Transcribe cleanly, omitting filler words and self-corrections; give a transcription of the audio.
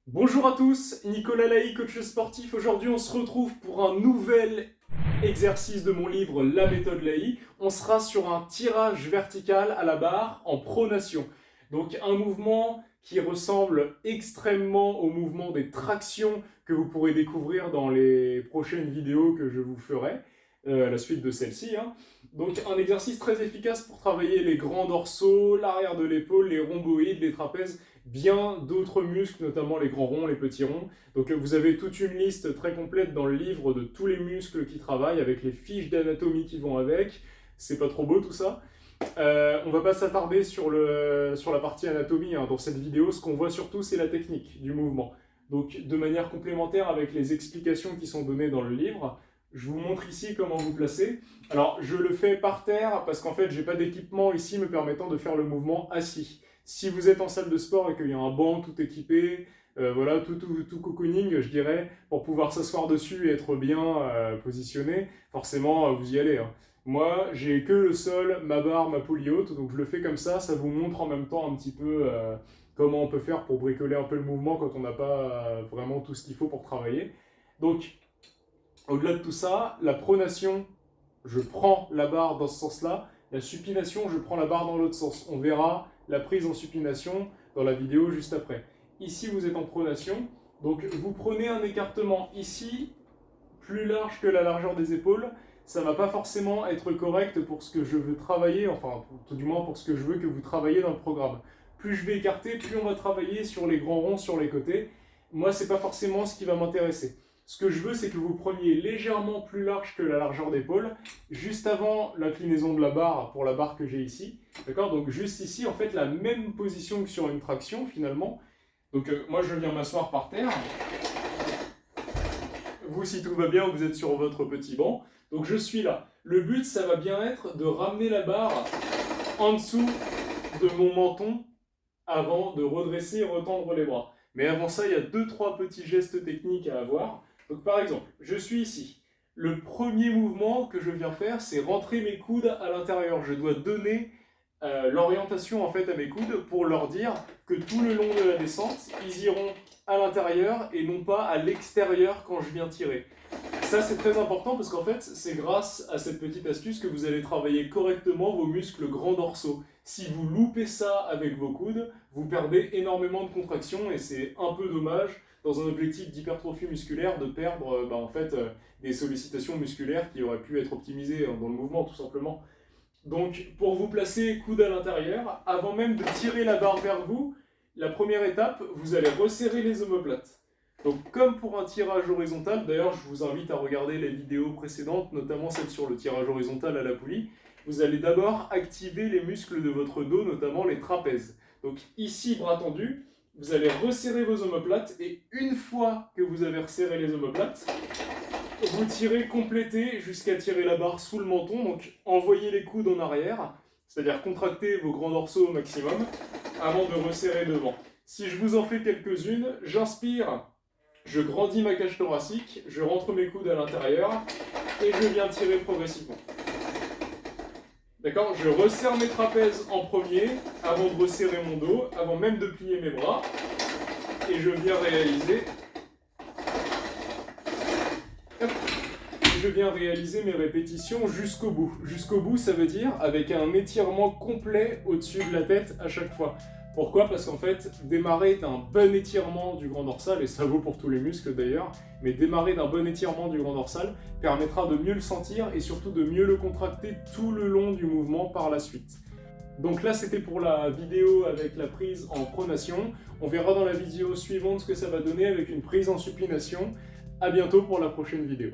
Bonjour à tous, Nicolas Laï, coach sportif. Aujourd'hui, on se retrouve pour un nouvel exercice de mon livre La méthode Laï. On sera sur un tirage vertical à la barre en pronation. Donc un mouvement qui ressemble extrêmement au mouvement des tractions que vous pourrez découvrir dans les prochaines vidéos que je vous ferai, à la suite de celle-ci. Donc un exercice très efficace pour travailler les grands dorsaux, l'arrière de l'épaule, les rhomboïdes, les trapèzes, bien d'autres muscles, notamment les grands ronds, les petits ronds. Donc vous avez toute une liste très complète dans le livre de tous les muscles qui travaillent, avec les fiches d'anatomie qui vont avec. C'est pas trop beau tout ça. On va pas s'attarder sur la partie anatomie dans cette vidéo. Ce qu'on voit surtout, c'est la technique du mouvement. Donc de manière complémentaire avec les explications qui sont données dans le livre, je vous montre ici comment vous placer. Alors je le fais par terre parce qu'en fait j'ai pas d'équipement ici me permettant de faire le mouvement assis. Si vous êtes en salle de sport et qu'il y a un banc tout équipé, voilà, tout cocooning, je dirais, pour pouvoir s'asseoir dessus et être bien positionné, forcément, vous y allez. Moi, j'ai que le sol, ma barre, ma poulie haute, donc je le fais comme ça vous montre en même temps un petit peu comment on peut faire pour bricoler un peu le mouvement quand on n'a pas vraiment tout ce qu'il faut pour travailler. Donc, au-delà de tout ça, la pronation, je prends la barre dans ce sens-là. La supination, je prends la barre dans l'autre sens. On verra la prise en supination dans la vidéo juste après. Ici, vous êtes en pronation. Donc, vous prenez un écartement ici, plus large que la largeur des épaules. Ça ne va pas forcément être correct pour ce que je veux travailler, enfin, tout du moins pour ce que je veux que vous travaillez dans le programme. Plus je vais écarter, plus on va travailler sur les grands ronds sur les côtés. Moi, ce n'est pas forcément ce qui va m'intéresser. Ce que je veux, c'est que vous preniez légèrement plus large que la largeur d'épaule, juste avant l'inclinaison de la barre, pour la barre que j'ai ici. D'accord? Donc juste ici, en fait, la même position que sur une traction, finalement. Donc moi, je viens m'asseoir par terre. Vous, si tout va bien, vous êtes sur votre petit banc. Donc je suis là. Le but, ça va bien être de ramener la barre en dessous de mon menton avant de redresser et retendre les bras. Mais avant ça, il y a 2-3 petits gestes techniques à avoir. Donc par exemple, je suis ici. Le premier mouvement que je viens faire, c'est rentrer mes coudes à l'intérieur. Je dois donner l'orientation en fait à mes coudes pour leur dire que tout le long de la descente, ils iront à l'intérieur et non pas à l'extérieur quand je viens tirer. Ça c'est très important parce qu'en fait c'est grâce à cette petite astuce que vous allez travailler correctement vos muscles grands dorsaux. Si vous loupez ça avec vos coudes, vous perdez énormément de contraction et c'est un peu dommage dans un objectif d'hypertrophie musculaire de perdre des sollicitations musculaires qui auraient pu être optimisées dans le mouvement tout simplement. Donc pour vous placer coude à l'intérieur, avant même de tirer la barre vers vous, la première étape, vous allez resserrer les omoplates. Donc comme pour un tirage horizontal, d'ailleurs je vous invite à regarder les vidéos précédentes, notamment celle sur le tirage horizontal à la poulie, vous allez d'abord activer les muscles de votre dos, notamment les trapèzes. Donc ici, bras tendu, vous allez resserrer vos omoplates et une fois que vous avez resserré les omoplates, vous tirez, complétez jusqu'à tirer la barre sous le menton, donc envoyez les coudes en arrière, c'est-à-dire contractez vos grands dorsaux au maximum avant de resserrer devant. Si je vous en fais quelques-unes, j'inspire, je grandis ma cage thoracique, je rentre mes coudes à l'intérieur et je viens tirer progressivement. D'accord? Je resserre mes trapèzes en premier avant de resserrer mon dos, avant même de plier mes bras. Et je viens réaliser... Hop. Je viens réaliser mes répétitions jusqu'au bout. Jusqu'au bout, ça veut dire avec un étirement complet au-dessus de la tête à chaque fois. Pourquoi? Parce qu'en fait, démarrer d'un bon étirement du grand dorsal, et ça vaut pour tous les muscles d'ailleurs, mais démarrer d'un bon étirement du grand dorsal permettra de mieux le sentir et surtout de mieux le contracter tout le long du mouvement par la suite. Donc là, c'était pour la vidéo avec la prise en pronation. On verra dans la vidéo suivante ce que ça va donner avec une prise en supination. À bientôt pour la prochaine vidéo.